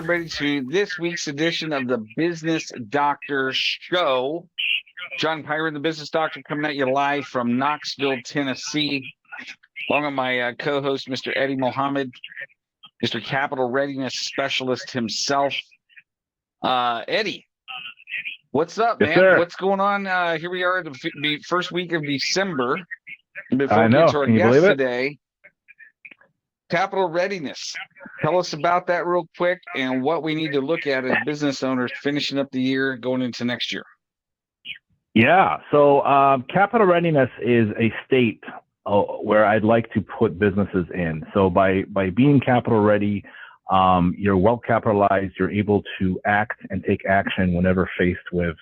everybody, to this week's edition of the Business Doctor Show. John Pyron, the Business Doctor, coming at you live from Knoxville, Tennessee, along with my co-host, Mr. Eddie Mohamed, Mr. Capital Readiness Specialist himself. Eddie, what's up, man? Sir. What's going on? Here we are, the first week of December. Before I we know. get to our Can you guest believe it? today, Capital Readiness. Tell us about that real quick and what we need to look at as business owners finishing up the year, going into next year. Yeah. So capital readiness is a state where I'd like to put businesses in. So by being capital ready, you're well capitalized. You're able to act and take action whenever faced with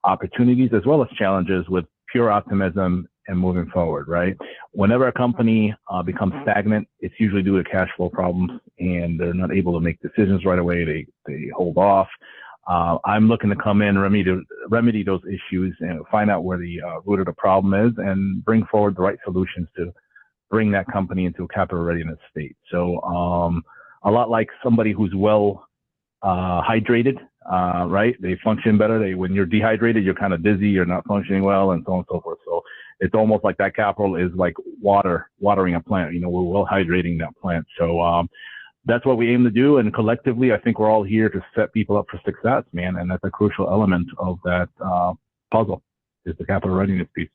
opportunities as well as challenges with pure optimism and moving forward, right? Whenever a company becomes stagnant, it's usually due to cash flow problems and they're not able to make decisions right away. They hold off. I'm looking to come in, remedy those issues and find out where the root of the problem is and bring forward the right solutions to bring that company into a capital readiness state. So a lot like somebody who's well hydrated, right? They function better. When you're dehydrated, you're kind of dizzy, you're not functioning well, and so on and so forth. So it's almost like that capital is like watering a plant. You know, we're well hydrating that plant. So that's what we aim to do. And collectively, I think we're all here to set people up for success, man. And that's a crucial element of that puzzle is the capital readiness piece.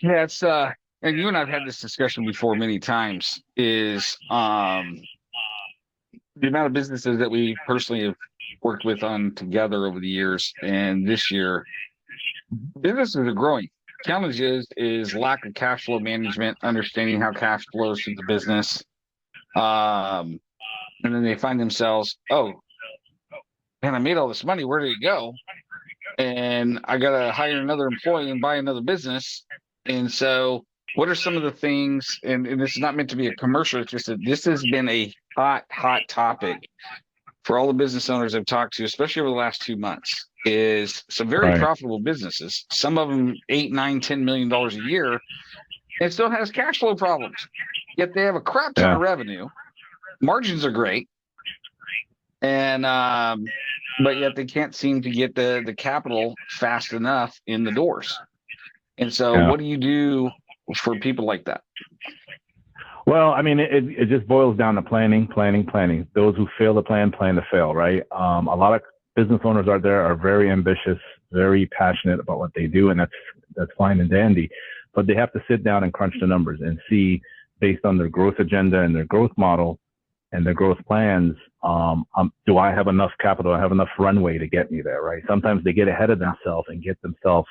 Yeah, it's and you and I've had this discussion before many times, is the amount of businesses that we personally have worked with on together over the years. And this year, businesses are growing. Challenge is lack of cash flow management, understanding how cash flows through the business. And then they find themselves, oh, man, I made all this money. Where did it go? And I got to hire another employee and buy another business. And so what are some of the things, and this is not meant to be a commercial, it's just that this has been a hot topic for all the business owners I've talked to, especially over the last 2 months, is some very profitable businesses, some of them $8, $9, $10 million a year, and still has cash flow problems. Yet they have a crap ton of revenue. Margins are great. And but yet they can't seem to get the capital fast enough in the doors. And so what do you do for people like that? Well, I mean, it just boils down to planning. Those who fail to plan to fail, right? A lot of business owners out there are very ambitious, very passionate about what they do, and that's fine and dandy. But they have to sit down and crunch the numbers and see, based on their growth agenda and their growth model and their growth plans, do I have enough capital? I have enough runway to get me there, right? Sometimes they get ahead of themselves and get themselves,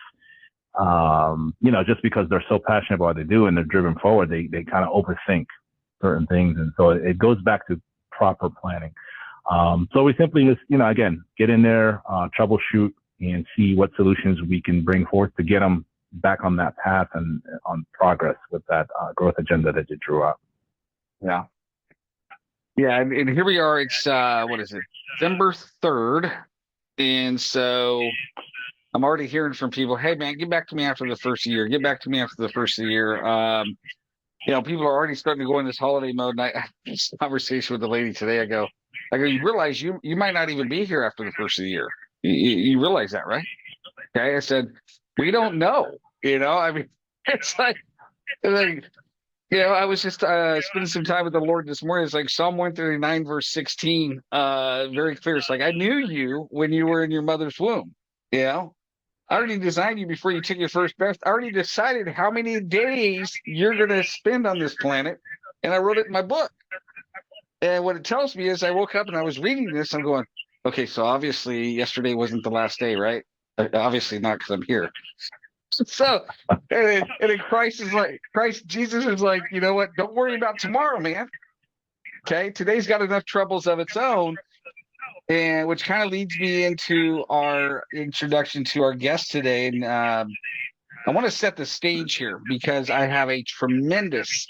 just because they're so passionate about what they do and they're driven forward, they kind of overthink certain things. And so it goes back to proper planning. So we simply just, again, get in there, troubleshoot and see what solutions we can bring forth to get them back on that path and on progress with that growth agenda that you drew up. Yeah. Yeah. And here we are. It's, what is it? December 3rd. And so I'm already hearing from people, hey, man, get back to me after the first year. Get back to me after the first year. People are already starting to go in this holiday mode. And I had this conversation with the lady today. I go, you realize you might not even be here after the first of the year. You realize that, right? Okay. I said, we don't know. I mean, it's like, I was just spending some time with the Lord this morning. It's like Psalm 139, verse 16, very clear. It's like, I knew you when you were in your mother's womb. I already designed you before you took your first breath. I already decided how many days you're going to spend on this planet. And I wrote it in my book. And what it tells me is I woke up and I was reading this. I'm going, okay, so obviously yesterday wasn't the last day, right? Obviously not, because I'm here. So, and then Jesus is like, you know what? Don't worry about tomorrow, man. Okay, today's got enough troubles of its own. And which kind of leads me into our introduction to our guest today. And I want to set the stage here because I have a tremendous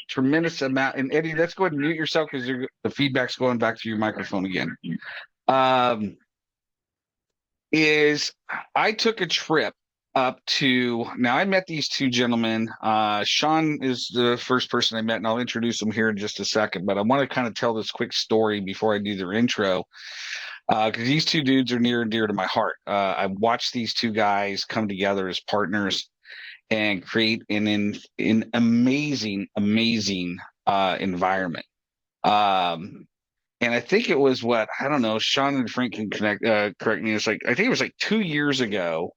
amount. And Eddie, let's go ahead and mute yourself because the feedback's going back to your microphone again. I took a trip up to now. I met these two gentlemen. Sean is the first person I met, and I'll introduce them here in just a second. But I want to kind of tell this quick story before I do their intro, because these two dudes are near and dear to my heart. I watched these two guys come together as partners and create an amazing, amazing environment. Um, and I think it was what I don't know. Sean and Frank can correct me. It's like I think it was like 2 years ago.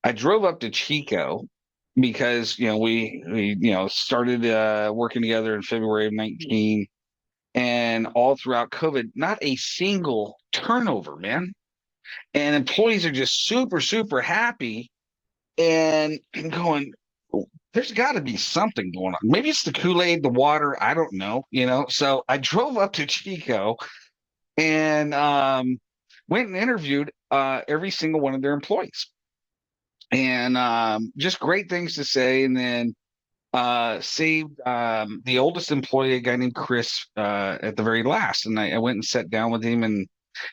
I drove up to Chico because we started working together in February of 19, and all throughout COVID, not a single turnover, man. And employees are just super super happy, and going, there's got to be something going on. Maybe it's the Kool-Aid, the water, I don't know, So I drove up to Chico and went and interviewed every single one of their employees, and just great things to say. And then saved the oldest employee, a guy named Chris, at the very last. And I went and sat down with him, and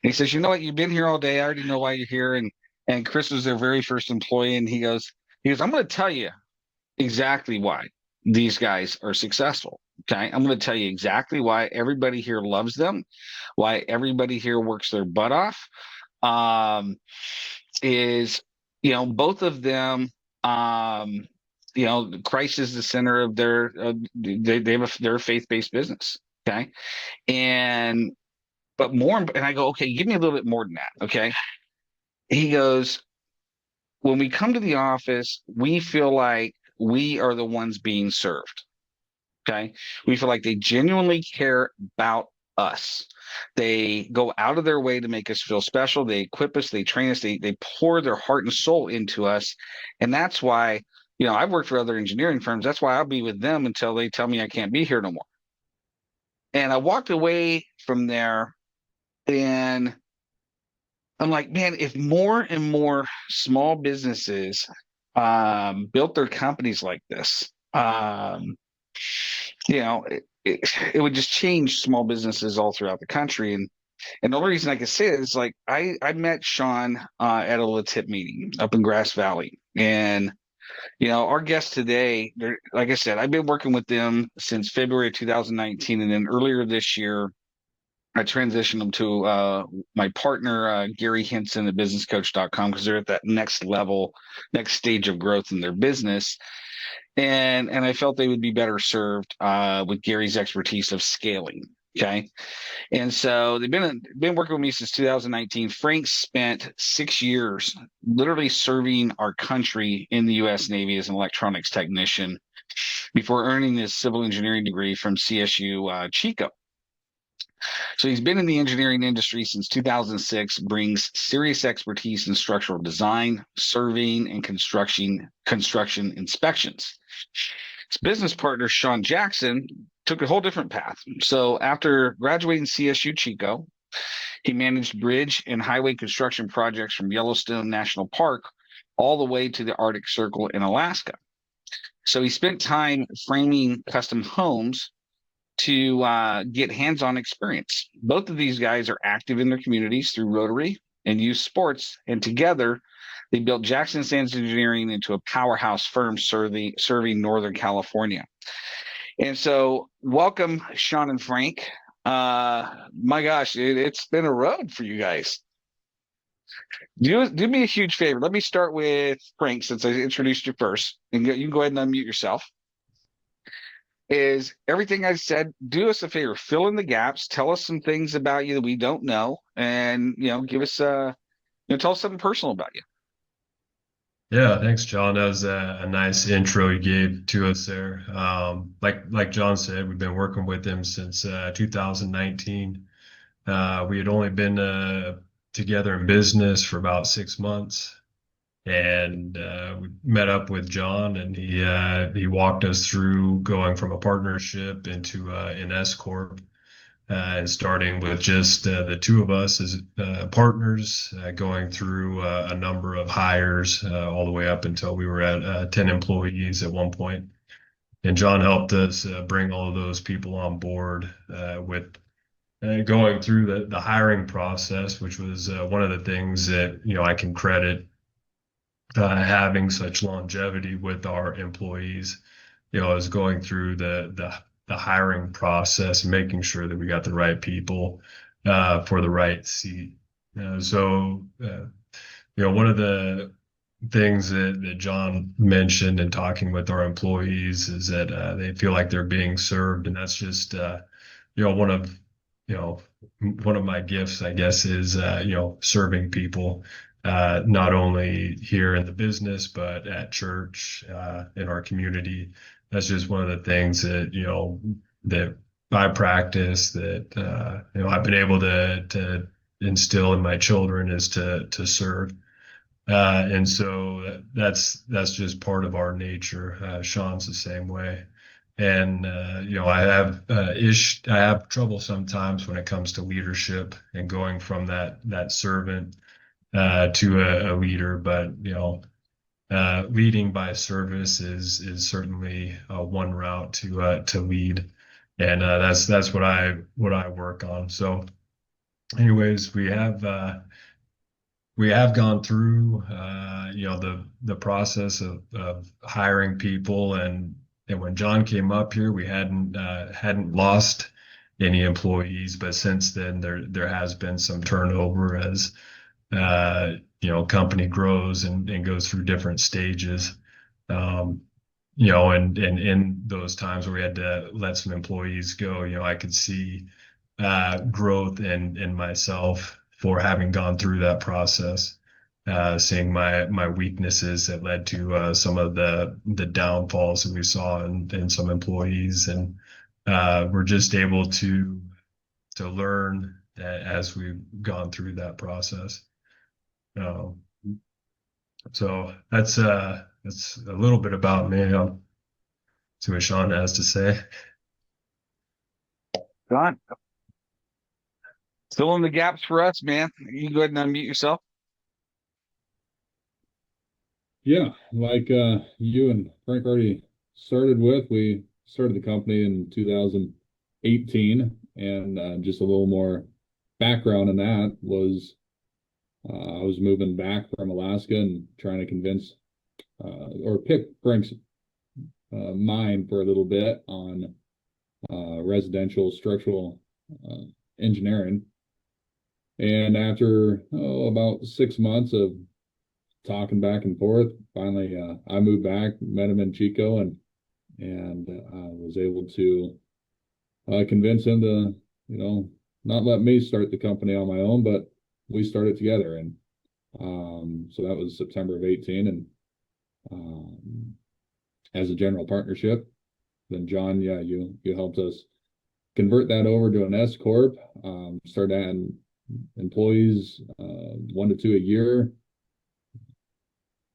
he says, "You know what? You've been here all day. I already know why you're here." And Chris was their very first employee, and he goes, "I'm going to tell you exactly why these guys are successful. Okay, I'm going to tell you exactly why everybody here loves them, why everybody here works their butt off. Um, is both of them. Um, Christ is the center of their. They're a faith-based business. Okay, and but more. And I go, okay, give me a little bit more than that. Okay, he goes, when we come to the office, we feel like we are the ones being served. Okay. We feel like they genuinely care about us. They go out of their way to make us feel special. They equip us, they train us, they pour their heart and soul into us. And that's why, I've worked for other engineering firms. That's why I'll be with them until they tell me I can't be here no more. And I walked away from there, and I'm like, man, if more and more small businesses built their companies like this, it would just change small businesses all throughout the country. And the only reason I can say it is like I met Sean at a LaTip meeting up in Grass Valley. And our guest today, like I said, I've been working with them since February 2019, and then earlier this year I transitioned them to my partner, Gary Hinson at businesscoach.com, because they're at that next level, next stage of growth in their business. And I felt they would be better served with Gary's expertise of scaling. Okay. And so they've been working with me since 2019. Frank spent 6 years literally serving our country in the U.S. Navy as an electronics technician before earning his civil engineering degree from CSU Chico. So he's been in the engineering industry since 2006, brings serious expertise in structural design, surveying, and construction inspections. His business partner, Sean Jackson, took a whole different path. So after graduating CSU Chico, he managed bridge and highway construction projects from Yellowstone National Park all the way to the Arctic Circle in Alaska. So he spent time framing custom homes to get hands-on experience. Both of these guys are active in their communities through Rotary and youth sports, and together they built Jackson Sands Engineering into a powerhouse firm serving Northern California. And so, welcome, Sean and Frank. My gosh, it's been a road for you guys. Do me a huge favor. Let me start with Frank, since I introduced you first, and you can go ahead and unmute yourself. Is everything I said, do us a favor, fill in the gaps, tell us some things about you that we don't know, and give us tell us something personal about you. Yeah, thanks, John. That was a nice intro you gave to us there. Like John said, we've been working with him since 2019. We had only been together in business for about 6 months, and we met up with John, and he walked us through going from a partnership into an S corp. And starting with just the two of us as partners, going through a number of hires all the way up until we were at 10 employees at one point. And John helped us bring all of those people on board with going through the hiring process, which was one of the things that I can credit having such longevity with our employees, is going through the hiring process, making sure that we got the right people for the right seat. One of the things that John mentioned in talking with our employees is that they feel like they're being served, and that's just one of you know one of my gifts, I guess, is serving people, not only here in the business but at church, in our community. That's just one of the things that that I practice, that I've been able to instill in my children, is to serve. And so that's just part of our nature. Sean's the same way. And I have trouble sometimes when it comes to leadership and going from that servant to a leader. But leading by service is certainly one route to lead, and that's what I work on. So, anyways, we have gone through the process of hiring people, and when John came up here, we hadn't lost any employees, but since then there has been some turnover as company grows and goes through different stages. And in those times where we had to let some employees go, I could see growth in myself for having gone through that process, seeing my weaknesses that led to some of the downfalls that we saw in some employees, and we're just able to learn as we've gone through that process. Um, so that's a little bit about me. I'll see what Sean has to say. John, fill in the gaps for us, man. You go ahead and unmute yourself. Yeah, like you and Frank already started with, we started the company in 2018, and just a little more background on that was I was moving back from Alaska and trying to convince or pick Frank's mind for a little bit on residential structural uh, engineering. And after about 6 months of talking back and forth, finally I moved back, met him in Chico, and was able to convince him to, not let me start the company on my own, but we started together. And so that was September of 18, and as a general partnership. Then John, yeah, you helped us convert that over to an S corp. Start adding employees, 1 to 2 a year.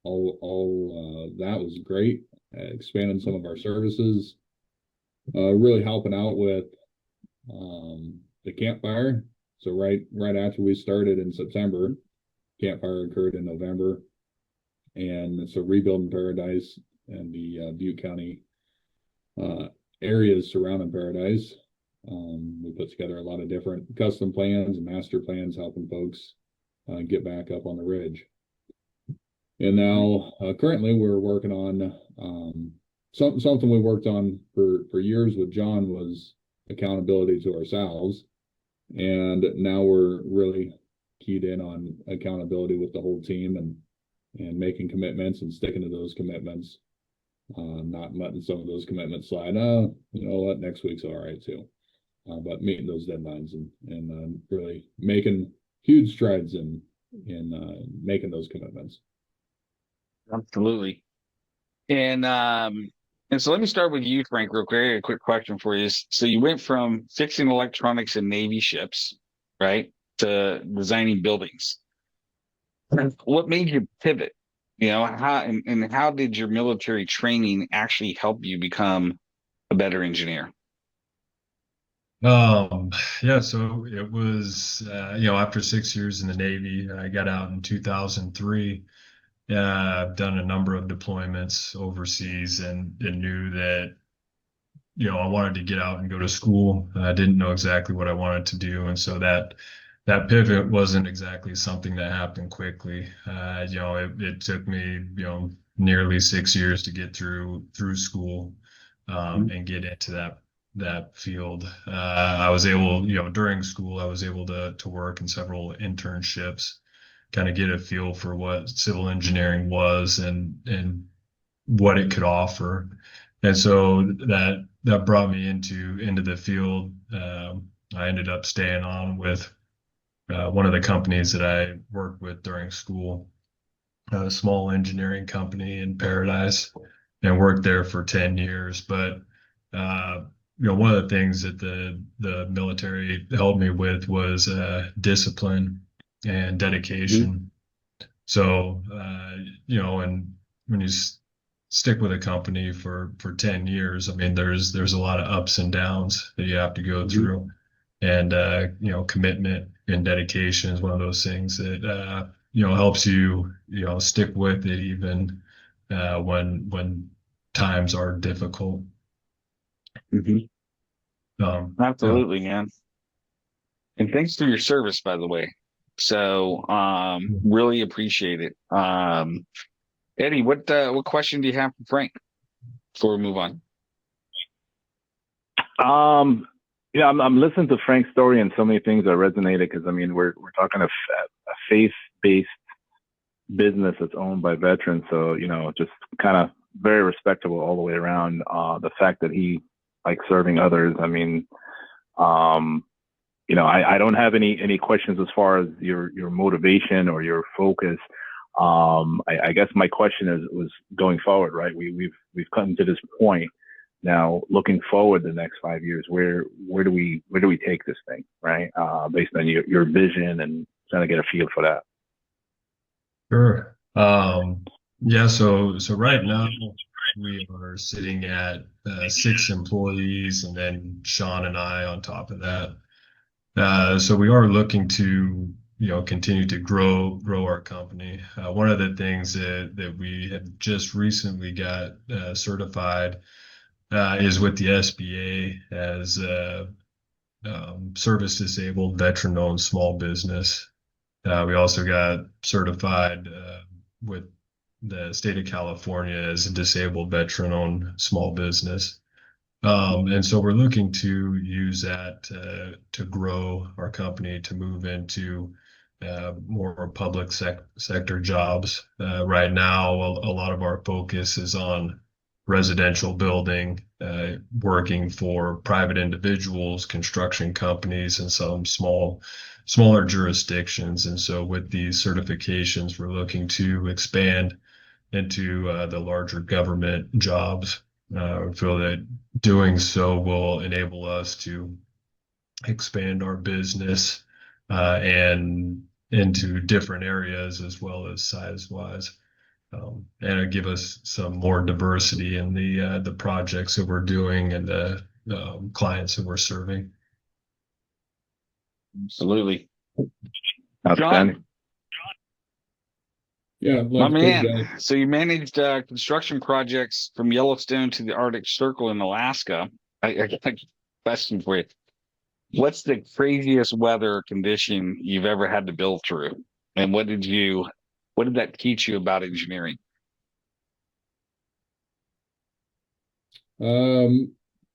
All that was great. Expanding some of our services, really helping out with the campfire. So right after we started in September, campfire occurred in November, and so rebuilding Paradise and the Butte County areas surrounding Paradise. We put together a lot of different custom plans and master plans, helping folks get back up on the ridge. And now, currently, we're working on something we worked on for years with John was accountability to ourselves, and now we're really keyed in on accountability with the whole team, and making commitments and sticking to those commitments, not letting some of those commitments slide. You know what, next week's all right too. But meeting those deadlines and really making huge strides in making those commitments. Absolutely. And so let me start with you, Frank, real quick. I got a quick question for you. So you went from fixing electronics in Navy ships, right, to designing buildings. What made you pivot? How did your military training actually help you become a better engineer? Um, yeah, so it was, after 6 years in the Navy, I got out in 2003. I've done a number of deployments overseas, and knew that, I wanted to get out and go to school. I didn't know exactly what I wanted to do. And so that that pivot wasn't exactly something that happened quickly. It took me, nearly 6 years to get through school, and get into that field. I was able, during school, I was able to work in several internships, kind of get a feel for what civil engineering was and what it could offer. And so that brought me into the field. I ended up staying on with one of the companies that I worked with during school, a small engineering company in Paradise, and worked there for 10 years. But one of the things that the military helped me with was discipline and dedication. So, and when you stick with a company for 10 years, I mean, there's a lot of ups and downs that you have to go through. And, commitment and dedication is one of those things that, helps you, stick with it even when times are difficult. Absolutely, man. And thanks for your service, by the way. So, really appreciate it. Eddie, what question do you have for Frank before we move on? I'm listening to Frank's story and so many things that resonated because I mean we're talking a faith-based business that's owned by veterans, so just kind of very respectable all the way around. The fact that he likes serving others, I mean, I don't have any questions as far as your motivation or your focus. I guess my question was going forward, right? We've come to this point. Now, looking forward the next 5 years, where do we take this thing, right? Based on your vision and trying to get a feel for that. Sure. Yeah. So right now we are sitting at 6 employees, and then Sean and I on top of that. So we are looking to continue to grow our company. One of the things that we have just recently got certified is with the SBA as service disabled veteran owned small business. We also got certified with the state of California as a disabled veteran owned small business. And so we're looking to use that to grow our company, to move into more public sector jobs. Right now, a lot of our focus is on residential building, working for private individuals, construction companies, and some smaller jurisdictions. And so with these certifications, we're looking to expand into the larger government jobs. I feel that doing so will enable us to expand our business and into different areas as well as size-wise. And give us some more diversity in the projects that we're doing and the clients that we're serving. Absolutely. Outstanding. John, Yeah, my like man. So you managed construction projects from Yellowstone to the Arctic Circle in Alaska. I got a question for you. What's the craziest weather condition you've ever had to build through? And what did that teach you about engineering? One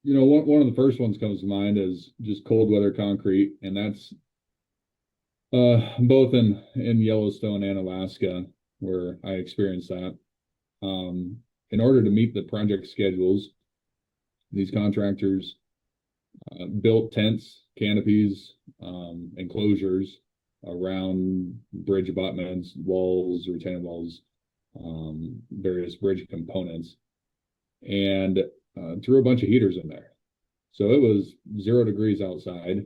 of the first ones comes to mind is just cold weather concrete, and that's both in Yellowstone and Alaska where I experienced that. In order to meet the project schedules, these contractors built tents, canopies, enclosures around bridge abutments, walls, retaining walls, various bridge components, and threw a bunch of heaters in there. So it was 0 degrees outside,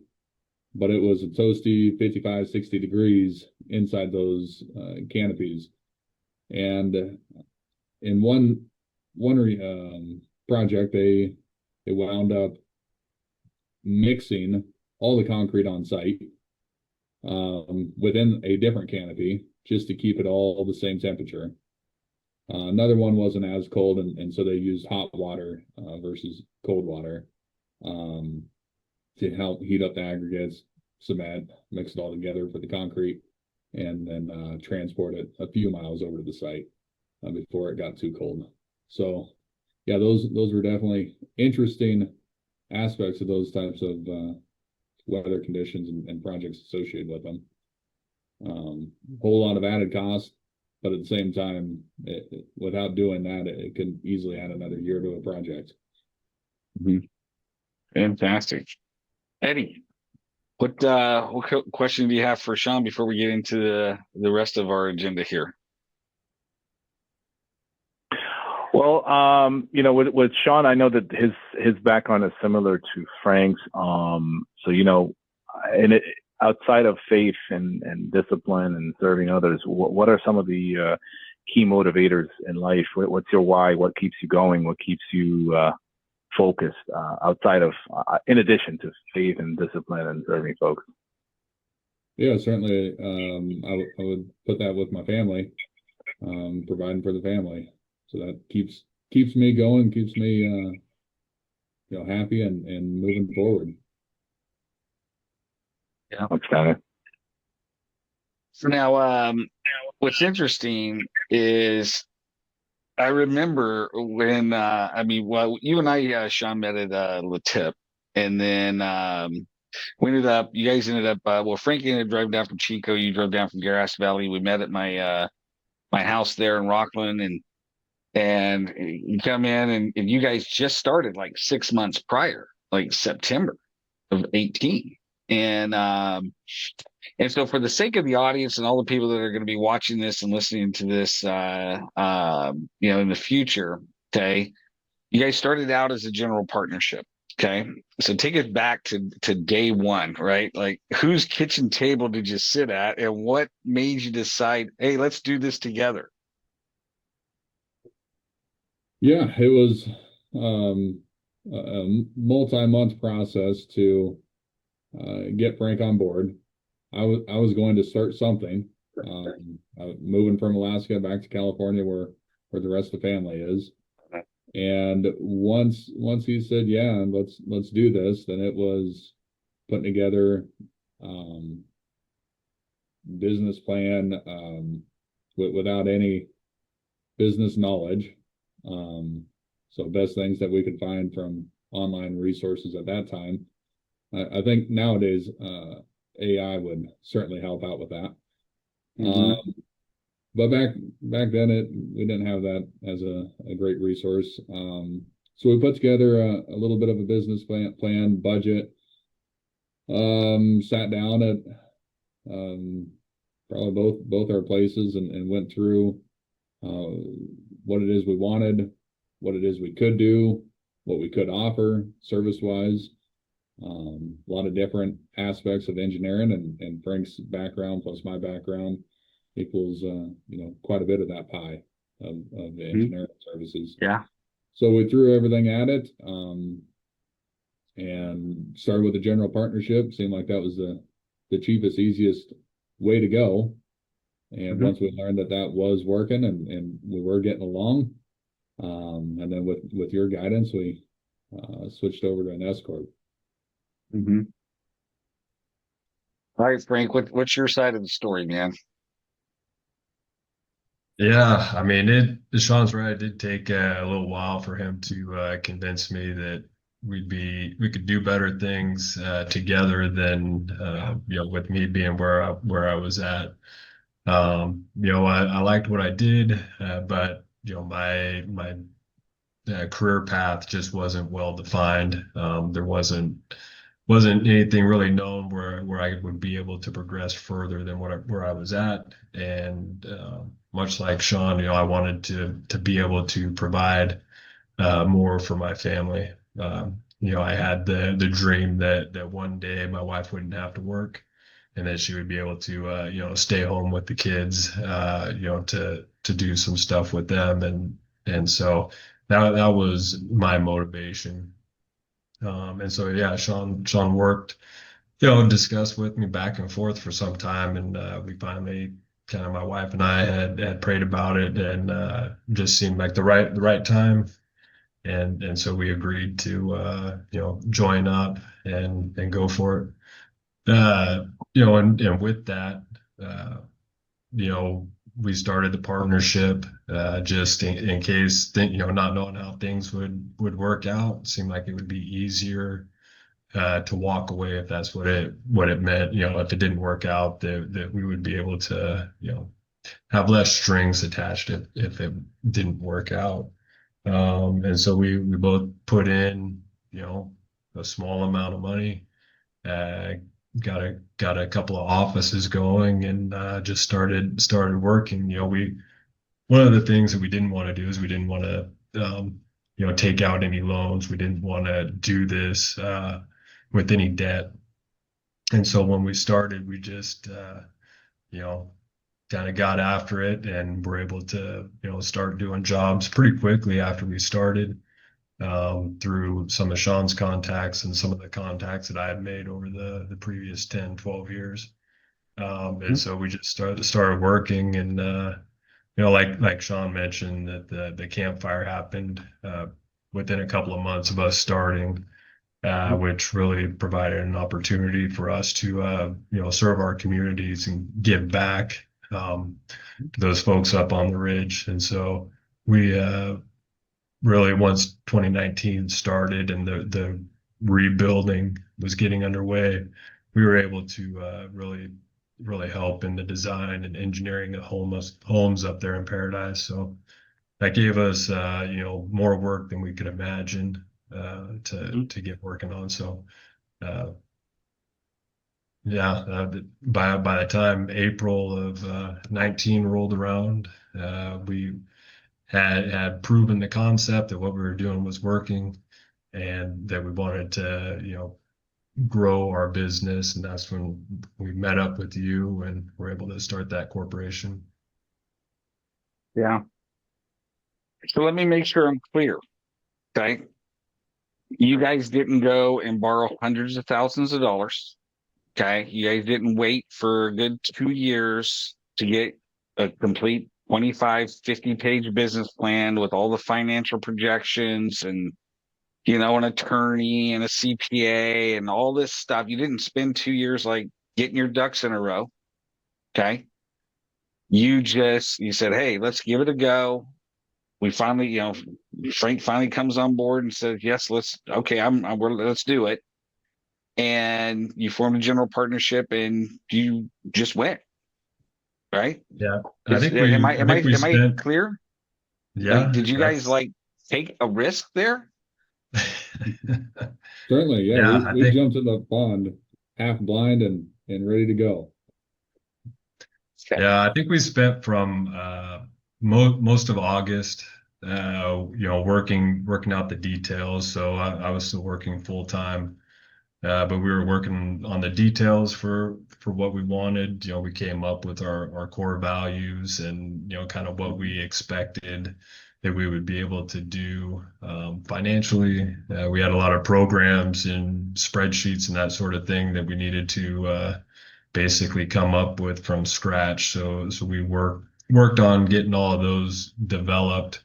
but it was a toasty 55, 60 degrees inside those canopies. And in one project, they wound up mixing all the concrete on site within a different canopy just to keep it all the same temperature. Another one wasn't as cold, and so they used hot water versus cold water to help heat up the aggregates. cement, mix it all together for the concrete, and then transport it a few miles over to the site before it got too cold. So yeah, those were definitely interesting aspects of those types of weather conditions and projects associated with them. Whole lot of added cost, but at the same time, without doing that, it could easily add another year to a project. Fantastic. Eddie, what question do you have for Sean before we get into the rest of our agenda here? Well, with Sean, I know that his background is similar to Frank's. So, outside of faith and discipline and serving others, what are some of the key motivators in life? What's your why? What keeps you going? What keeps you focused outside of, in addition to faith and discipline and serving folks? Yeah, certainly. I would put that with my family, providing for the family. So that keeps me going, keeps me happy and moving forward. Yeah. Okay. So now, what's interesting is I remember when you and I, Sean, met at La Tip, and then you guys ended up Frank ended up driving down from Chico, you drove down from Grass Valley. We met at my house there in Rockland, and you come in and you guys just started like 6 months prior, like September of 18. And so for the sake of the audience and all the people that are going to be watching this and listening to this in the future, okay, you guys started out as a general partnership. Okay. So take it back to day one, right? Like, whose kitchen table did you sit at and what made you decide, hey, let's do this together? Yeah, it was a multi-month process to get Frank on board. I was going to start something. Moving from Alaska back to California, where the rest of the family is. And once he said, "Yeah, let's do this," then it was putting together business plan without any business knowledge. So best things that we could find from online resources at that time. I think nowadays AI would certainly help out with that. But back then we didn't have that as a great resource. So we put together a little bit of a business plan budget. Sat down at probably both our places and went through what it is we wanted, what it is we could do, what we could offer service wise. A lot of different aspects of engineering and Frank's background plus my background equals quite a bit of that pie of the engineering services. Yeah. So we threw everything at it and started with a general partnership. Seemed like that was the cheapest, easiest way to go. And once we learned that was working and we were getting along, and then with your guidance, we switched over to an S corp. All right, Frank, what's your side of the story, man? Yeah, I mean, Sean's right. It did take a little while for him to convince me that we could do better things together than with me being where I was at. I liked what I did, but my career path just wasn't well defined. There wasn't anything really known where I would be able to progress further than where I was at. And much like Sean, I wanted to be able to provide more for my family. I had the dream that one day my wife wouldn't have to work, and that she would be able to stay home with the kids, to do some stuff with them, and so that was my motivation. And so yeah, Sean worked, discussed with me back and forth for some time, and we finally kind of my wife and I had prayed about it, and just seemed like the right time, and so we agreed to join up and go for it. And with that, uh, we started the partnership just in case, not knowing how things would work out. It seemed like it would be easier to walk away if that's what it meant. If it didn't work out, that we would be able to, have less strings attached if it didn't work out. And so we both put in, a small amount of money, uh, got a couple of offices going, and just started working. We One of the things that we didn't want to do is we didn't want to take out any loans. We didn't want to do this with any debt. And so when we started, we just you know kind of got after it and were able to start doing jobs pretty quickly after we started, through some of Sean's contacts and some of the contacts that I had made over the previous 10, 12 years. And so we just started working, and like Sean mentioned, that the campfire happened within a couple of months of us starting, which really provided an opportunity for us to serve our communities and give back, to those folks up on the ridge. And so we really, once 2019 started and the rebuilding was getting underway, we were able to really help in the design and engineering of homes up there in Paradise. So that gave us more work than we could imagine to get working on. So uh, yeah, by the time April of 19 rolled around, we had proven the concept that what we were doing was working, and that we wanted to grow our business. And that's when we met up with you and were able to start that corporation. Yeah. So let me make sure I'm clear. Okay. You guys didn't go and borrow hundreds of thousands of dollars. Okay. You guys didn't wait for a good 2 years to get a complete 25, 50-page business plan with all the financial projections and, an attorney and a CPA and all this stuff. You didn't spend 2 years like getting your ducks in a row. Okay. You said, hey, let's give it a go. We finally, Frank finally comes on board and says, yes, let's do it. And you formed a general partnership and you just went, right? Yeah, I Am think we I spent. clear? Like, Yeah, did you guys that's. like take a risk there? Certainly, yeah. Yeah, We I we think. jumped in the pond half blind and ready to go. Okay. Yeah, I think we spent from most of August, working out the details. So I was still working full time, but we were working on the details for what we wanted. We came up with our core values and kind of what we expected that we would be able to do financially. We had a lot of programs and spreadsheets and that sort of thing that we needed to basically come up with from scratch. So we worked on getting all of those developed.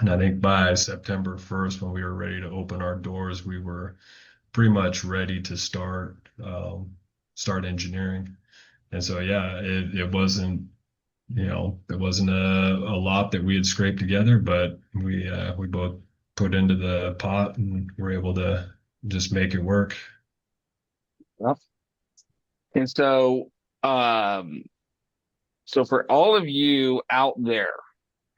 And I think by September 1st, when we were ready to open our doors, we were pretty much ready to start engineering. And so yeah, it wasn't a lot that we had scraped together, but we both put into the pot and were able to just make it work. Well, and um, so for all of you out there,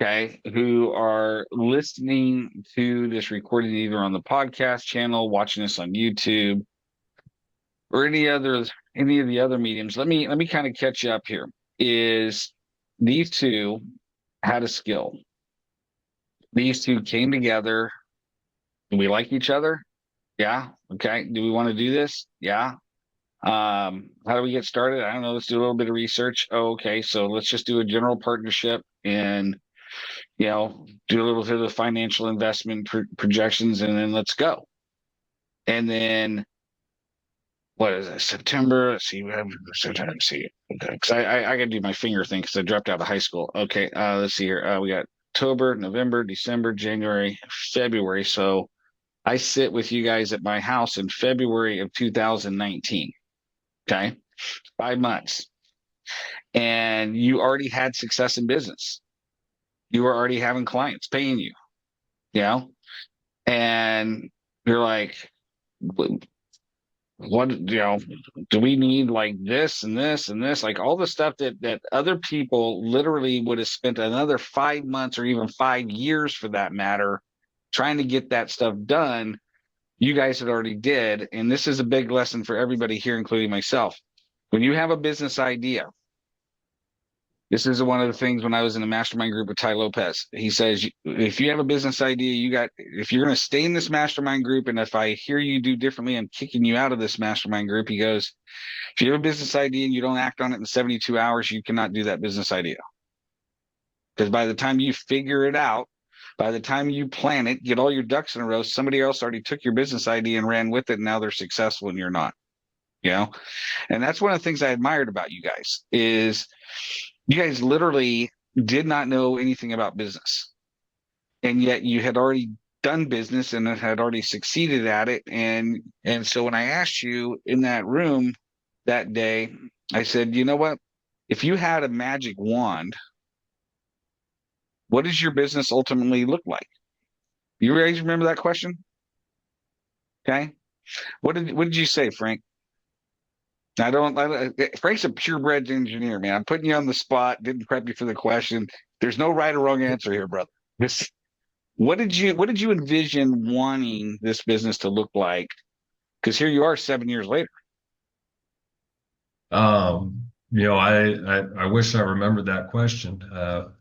okay, who are listening to this recording either on the podcast channel, watching this on YouTube, or any of the other mediums, let me kind of catch you up here. Is these two had a skill. These two came together. Do we like each other? Yeah. Okay. Do we want to do this? Yeah. How do we get started? I don't know. Let's do a little bit of research. Oh, okay. So let's just do a general partnership and do a little bit of the financial investment projections, and then let's go. And then what is it? September. Let's see. We have September. Let's see. Okay, because I got to do my finger thing because I dropped out of high school. Okay. Let's see here. We got October, November, December, January, February. So I sit with you guys at my house in February of 2019. Okay. 5 months. And you already had success in business. You were already having clients paying you, you know, and you're like, what, do we need like this and this and this, like all the stuff that other people literally would have spent another 5 months or even 5 years for that matter trying to get that stuff done. You guys had already did. And this is a big lesson for everybody here, including myself. When you have a business idea, this is one of the things when I was in the mastermind group with Ty Lopez. He says, if you have a business idea, if you're going to stay in this mastermind group, and if I hear you do differently, I'm kicking you out of this mastermind group. He goes, if you have a business idea and you don't act on it in 72 hours, you cannot do that business idea. Because by the time you figure it out, by the time you plan it, get all your ducks in a row, somebody else already took your business idea and ran with it, and now they're successful and you're not. And that's one of the things I admired about you guys is you guys literally did not know anything about business, and yet you had already done business and had already succeeded at it. And so when I asked you in that room that day, I said, you know what, if you had a magic wand, what does your business ultimately look like? You guys remember that question? Okay. What did you say, Frank? Frank's a purebred engineer, man. I'm putting you on the spot. Didn't prep you for the question. There's no right or wrong answer here, brother. What did you envision wanting this business to look like? Because here you are 7 years later. I wish I remembered that question,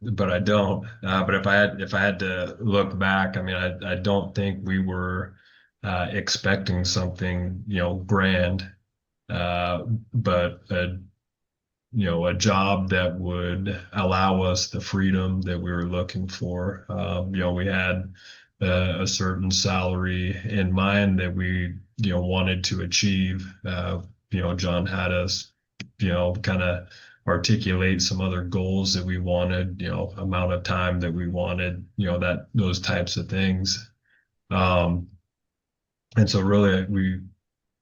but I don't. But if I had to look back, I mean, I don't think we were expecting something, grand, but a job that would allow us the freedom that we were looking for. We had a certain salary in mind that we, wanted to achieve. John had us, kind of articulate some other goals that we wanted, amount of time that we wanted, those types of things. And so really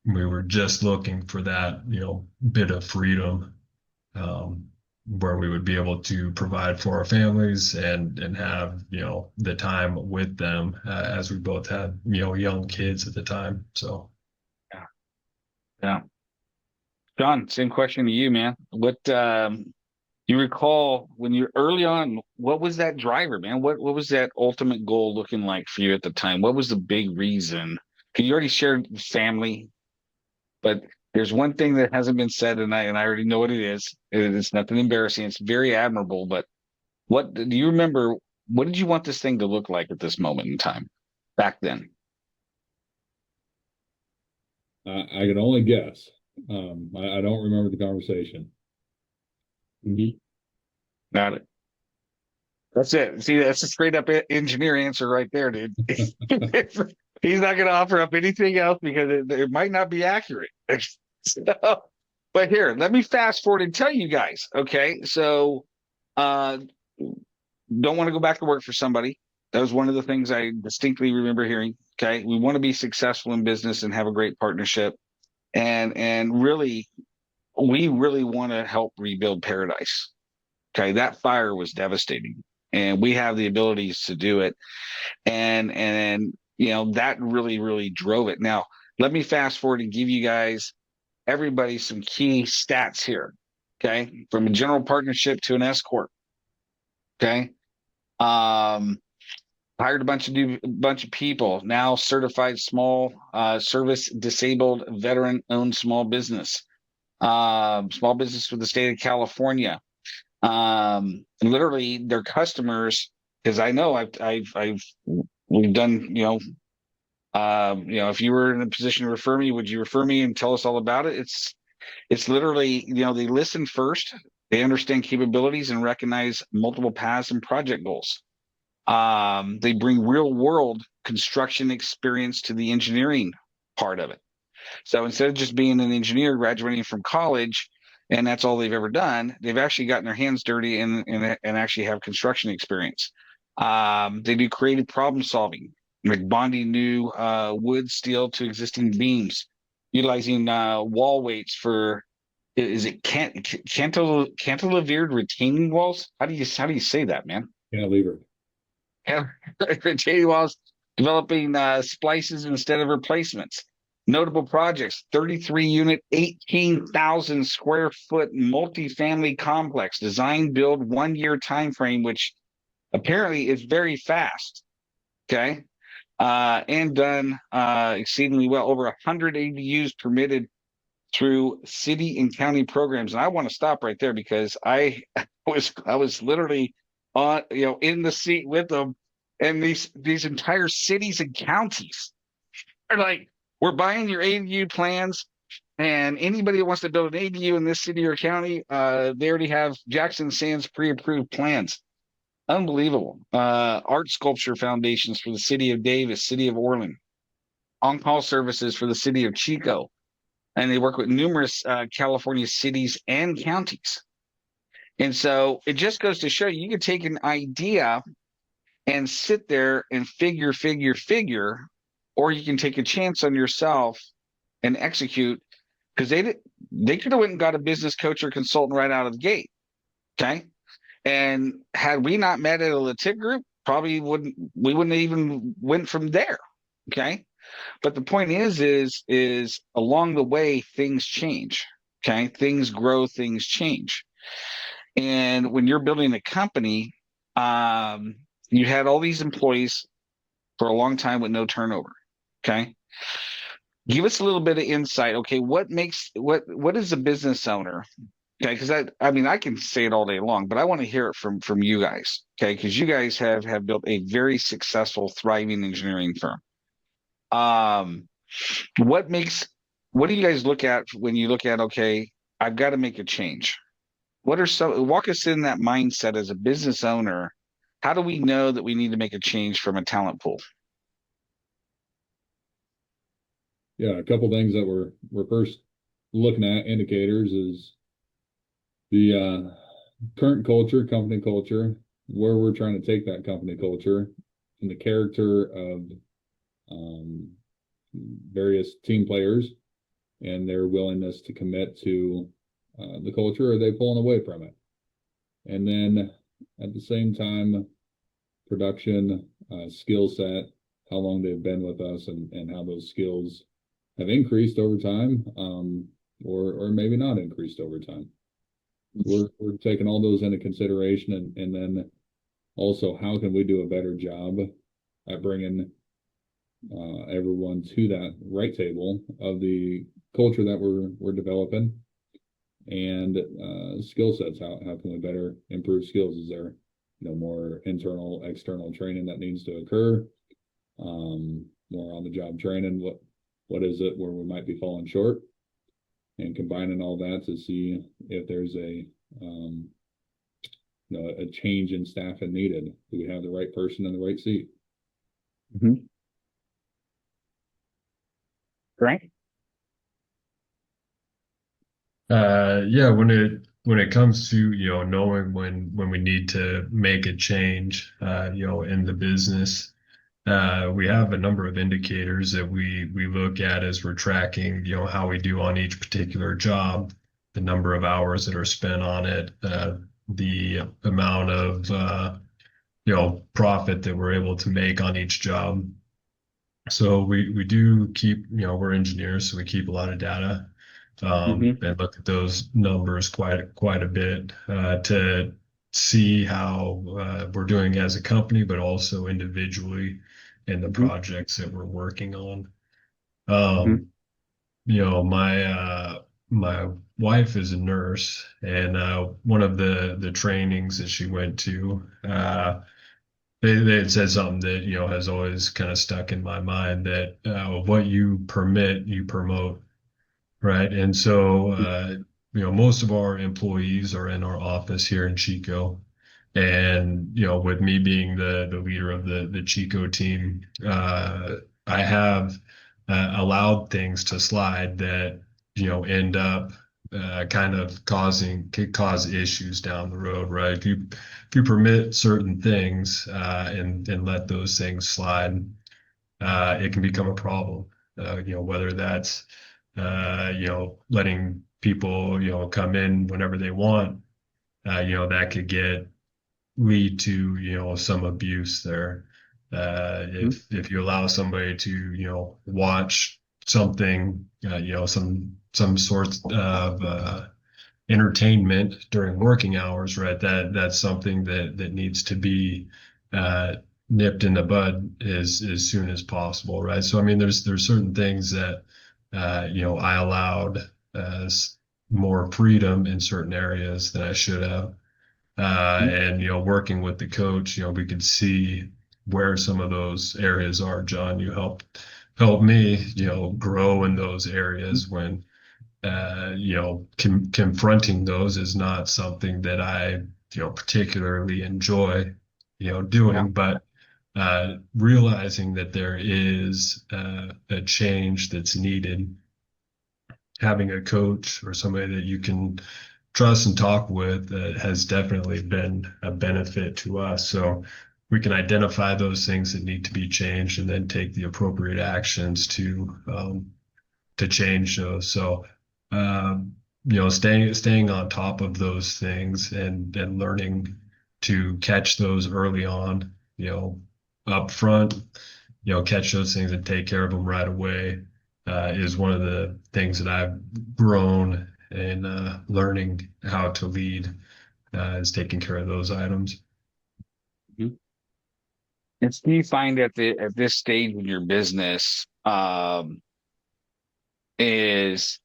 we were just looking for that, bit of freedom, where we would be able to provide for our families and have, the time with them, as we both had, young kids at the time. So. Yeah. Yeah. John, same question to you, man. What you recall when you're early on, what was that driver, man? What was that ultimate goal looking like for you at the time? What was the big reason? Because you already shared family, but there's one thing that hasn't been said, and I already know what it is. It's nothing embarrassing. It's very admirable. But what do you remember? What did you want this thing to look like at this moment in time back then? I can only guess. I don't remember the conversation. Got it. That's it. See, that's a straight up engineer answer right there, dude. He's not going to offer up anything else because it might not be accurate. So, but here, let me fast forward and tell you guys. Okay, so don't want to go back to work for somebody. That was one of the things I distinctly remember hearing. Okay, we want to be successful in business and have a great partnership, and really, we really want to help rebuild paradise. Okay, that fire was devastating, and we have the abilities to do it, and that really drove it. Now, let me fast forward and give you guys everybody some key stats here. Okay, from a general partnership to an S corp. Okay, hired a bunch of people. Now certified small service disabled veteran owned small business for the state of California. Literally their customers, because I know we've done, if you were in a position to refer me, would you refer me and tell us all about it? It's literally, they listen first, they understand capabilities and recognize multiple paths and project goals. They bring real world construction experience to the engineering part of it. So instead of just being an engineer graduating from college and that's all they've ever done, they've actually gotten their hands dirty and actually have construction experience. They do creative problem solving, like bonding new wood, steel to existing beams, utilizing wall weights for Is it cantilevered retaining walls? How do you say that, man? Cantilever. Have retaining walls, developing splices instead of replacements. Notable projects: 33 unit, 18,000 square foot multifamily complex, design build 1 year time frame, which apparently is very fast. Okay. And done exceedingly well. Over 100 ADUs permitted through city and county programs. And I want to stop right there because I was literally in the seat with them, and these entire cities and counties are like, we're buying your ADU plans, and anybody that wants to build an ADU in this city or county, they already have Jackson Sands pre-approved plans. Unbelievable. Art sculpture foundations for the city of Davis, city of Orland, on-call services for the city of Chico, and they work with numerous California cities and counties. And so it just goes to show you can take an idea and sit there and figure, or you can take a chance on yourself and execute, because they could have went and got a business coach or consultant right out of the gate. Okay. And had we not met at a LaTic group, we wouldn't even went from there. Okay. But the point is along the way, things change. Okay. Things grow, things change. And when you're building a company, you had all these employees for a long time with no turnover. Okay. Give us a little bit of insight. Okay. What is a business owner? Okay. Because I can say it all day long, but I want to hear it from you guys. Okay. Because you guys have built a very successful, thriving engineering firm. What do you guys look at when you look at, okay, I've got to make a change? Walk us in that mindset as a business owner. How do we know that we need to make a change from a talent pool? Yeah, a couple things that we're first looking at indicators is the current culture, company culture, where we're trying to take that company culture, and the character of various team players and their willingness to commit to the culture, or are they pulling away from it? And then at the same time, production, skill set, how long they've been with us, and how those skills have increased over time, or maybe not increased over time. We're taking all those into consideration, and then also, how can we do a better job at bringing everyone to that right table of the culture that we're developing, and skill sets. How can we better improve skills? Is there more internal, external training that needs to occur? More on the job training. What is it where we might be falling short? And combining all that to see if there's a change in staffing needed. Do we have the right person in the right seat? Mm-hmm. Right. Yeah, when it comes to knowing when we need to make a change in the business, we have a number of indicators that we look at as we're tracking how we do on each particular job, the number of hours that are spent on it, the amount of profit that we're able to make on each job. So we do keep, we're engineers, so we keep a lot of data, and look at those numbers quite a bit to see how we're doing as a company, but also individually in the projects that we're working on. My wife is a nurse, and one of the trainings that she went to, they had said something that has always kind of stuck in my mind, that what you permit, you promote, right? And so most of our employees are in our office here in Chico, and with me being the leader of the Chico team, I have allowed things to slide that end up could cause issues down the road, right? If you permit certain things and let those things slide, it can become a problem. Whether that's letting people, come in whenever they want, that could lead to, some abuse there. If you allow somebody to, watch something, some sort of entertainment during working hours, right? That's something that needs to be uh, nipped in the bud as soon as possible, right? So I mean, there's certain things that I allowed more freedom in certain areas than I should have. And working with the coach, we could see where some of those areas are. John, you helped me, grow in those areas when confronting those is not something that I, particularly enjoy, Yeah. doing, but realizing that there is a change that's needed, having a coach or somebody that you can trust and talk with has definitely been a benefit to us. So we can identify those things that need to be changed and then take the appropriate actions to change those. So staying on top of those things and learning to catch those early on, up front, catch those things and take care of them right away is one of the things that I've grown in learning how to lead is taking care of those items. Mhm. And so you find at this stage in your business, is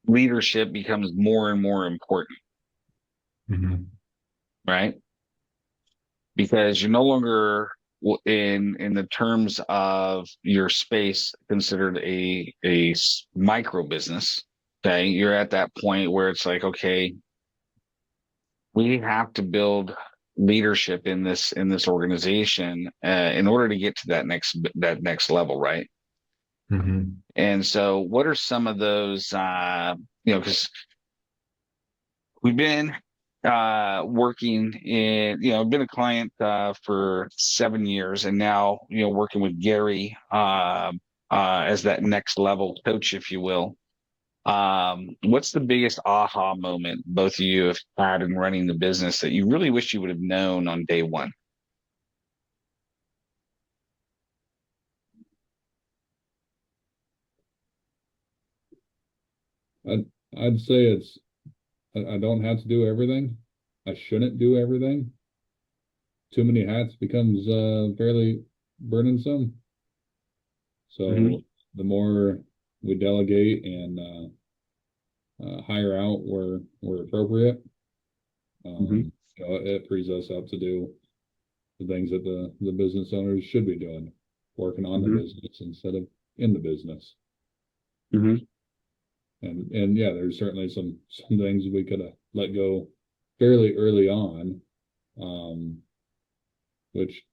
leadership becomes more and more important, Mm-hmm. right? Because you're no longer in the terms of your space considered a micro business. Okay, you're at that point where it's like, okay, we have to build leadership in this organization in order to get to that next level, right? Mm-hmm. And so, what are some of those? Because we've been working in, I've been a client for 7 years, and now working with Gary as that next level coach, if you will. What's the biggest aha moment both of you have had in running the business that you really wish you would have known on day one? I'd say I don't have to do everything. I shouldn't do everything. Too many hats becomes fairly burdensome. Hmm. So the more we delegate and hire out where appropriate, Hmm. it frees us up to do the things that the business owners should be doing, working on the Hmm. business instead of in the business. Hmm. And yeah, there's certainly some things we could have let go fairly early on, um, which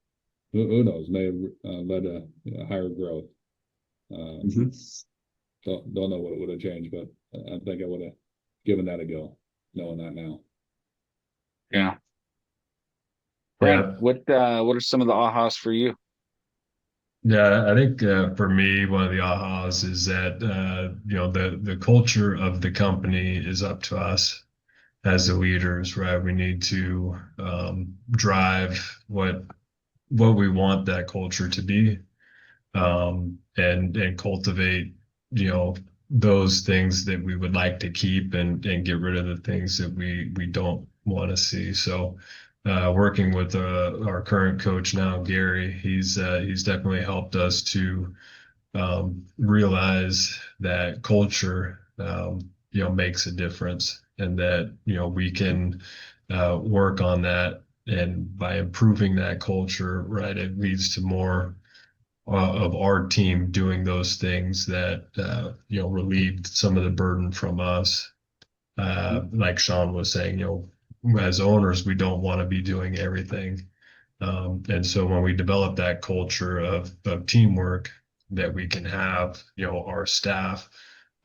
who knows may have led to higher growth. Um, Hmm. don't know what it would have changed, but I think I would have given that a go, knowing that now. Yeah. Frank, Yeah. what are some of the ahas for you? Yeah, I think for me, one of the ahas is that the culture of the company is up to us as the leaders, right? We need to drive what we want that culture to be, and cultivate, those things that we would like to keep and get rid of the things that we don't want to see. So, working with our current coach now, Gary, he's definitely helped us to realize that culture, makes a difference, and that we can work on that. And by improving that culture, right, it leads to more of our team doing those things that relieved some of the burden from us. Like Sean was saying, as owners, we don't want to be doing everything. And so when we develop that culture of teamwork, that we can have, our staff,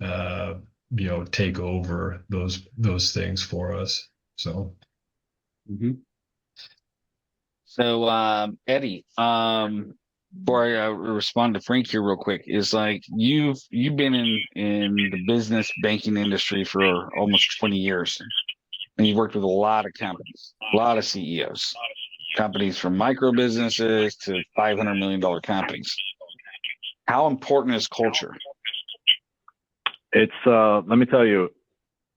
uh, take over those things for us. So Hmm. So, Eddie, before I respond to Frank here real quick, is like you've been in the business banking industry for almost 20 years, and you've worked with a lot of companies, a lot of CEOs, companies from micro businesses to $500 million companies. How important is culture? It's let me tell you,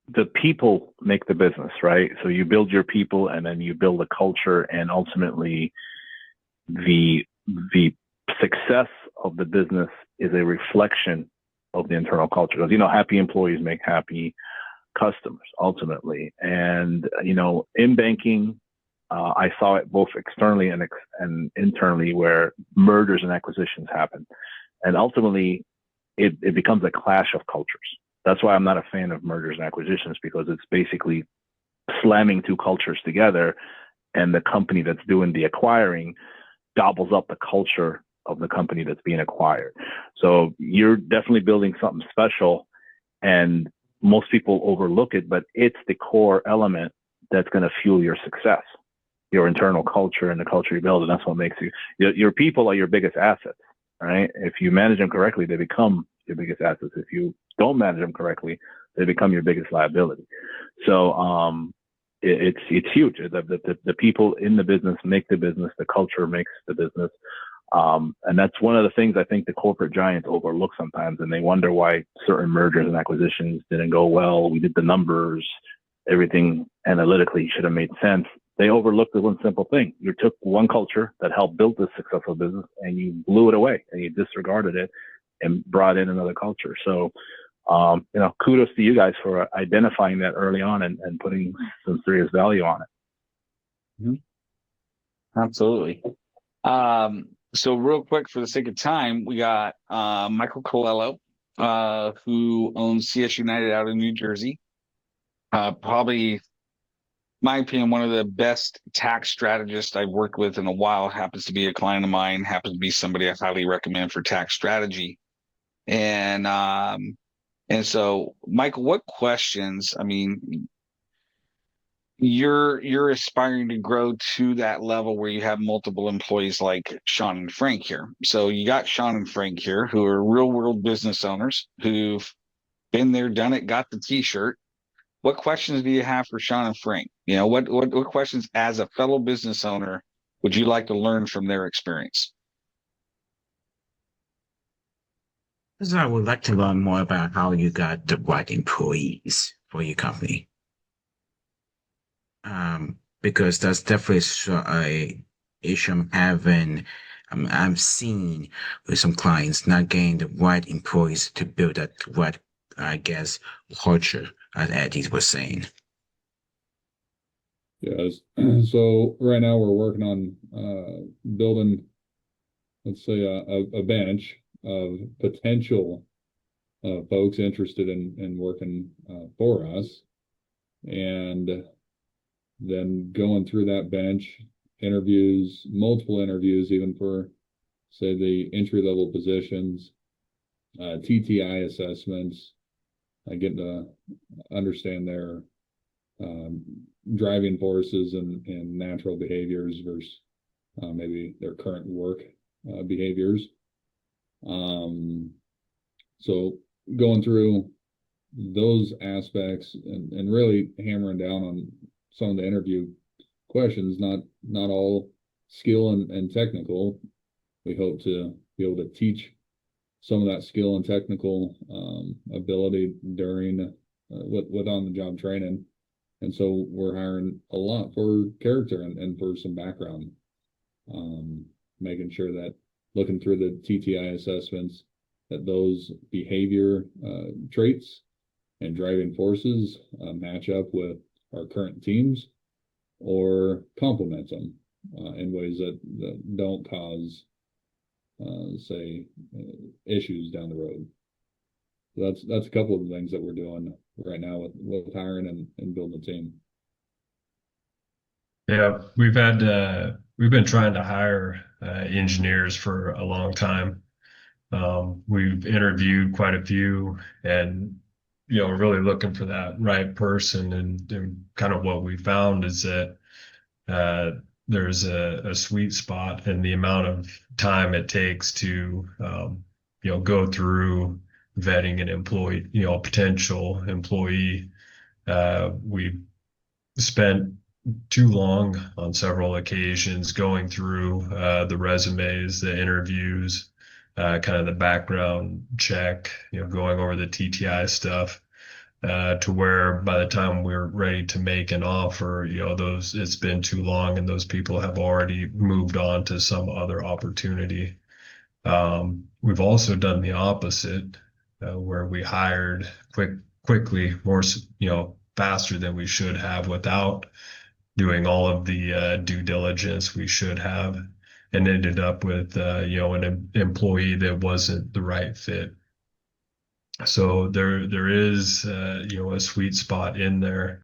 the people make the business, right? So you build your people, and then you build a culture, and ultimately the success of the business is a reflection of the internal culture. Because happy employees make happy customers ultimately. And in banking, I saw it both externally and internally, where mergers and acquisitions happen, and ultimately it becomes a clash of cultures. That's why I'm not a fan of mergers and acquisitions, because it's basically slamming two cultures together, and the company that's doing the acquiring gobbles up the culture of the company that's being acquired. So you're definitely building something special, and most people overlook it, but it's the core element that's going to fuel your success, your internal culture and the culture you build. And that's what makes your people are your biggest assets, right? If you manage them correctly, they become your biggest assets. If you don't manage them correctly, they become your biggest liability. So it's huge. The people in the business make the business. The culture makes the business. And that's one of the things I think the corporate giants overlook sometimes, and they wonder why certain mergers and acquisitions didn't go well. We did the numbers, everything analytically should have made sense. They overlooked the one simple thing. You took one culture that helped build this successful business, and you blew it away, and you disregarded it and brought in another culture. So, kudos to you guys for identifying that early on and putting some serious value on it. Mm-hmm. Absolutely. So real quick, for the sake of time, we got Michael Calello, who owns CS United out in New Jersey. Probably, my opinion, one of the best tax strategists I've worked with in a while. Happens to be a client of mine, happens to be somebody I highly recommend for tax strategy. And so, Michael, what questions, I mean, you're aspiring to grow to that level where you have multiple employees like Sean and Frank here. So you got Sean and Frank here, who are real world business owners who've been there, done it, got the t-shirt. What questions do you have for Sean and Frank? What questions as a fellow business owner would you like to learn from their experience? So I would like to learn more about how you got the right employees for your company. Because that's definitely a issue I'm seeing with some clients not getting the right employees to build that right, I guess, culture, as Eddie was saying. Yes. So right now we're working on building, let's say, a bench of potential folks interested in working for us, and then going through that bench, interviews, multiple interviews, even for, say, the entry-level positions, TTI assessments, getting to understand their driving forces and natural behaviors versus maybe their current work behaviors. So going through those aspects and really hammering down on some of the interview questions, not all skill and technical. We hope to be able to teach some of that skill and technical ability during with on-the-job training. And so we're hiring a lot for character and for some background, making sure that looking through the TTI assessments, that those behavior traits and driving forces match up with our current teams or complement them in ways that don't cause, say, issues down the road. So that's a couple of the things that we're doing right now with hiring and building a team. Yeah, we've been trying to hire engineers for a long time. We've interviewed quite a few, and really looking for that right person. And kind of what we found is that there's a sweet spot in the amount of time it takes to go through vetting an employee, potential employee. We spent too long on several occasions going through the resumes, the interviews, kind of the background check, going over the TTI stuff, to where by the time we're ready to make an offer, it's been too long and those people have already moved on to some other opportunity. We've also done the opposite, where we hired quickly, more, faster than we should have without doing all of the due diligence we should have, and ended up with an employee that wasn't the right fit. So there is a sweet spot in there.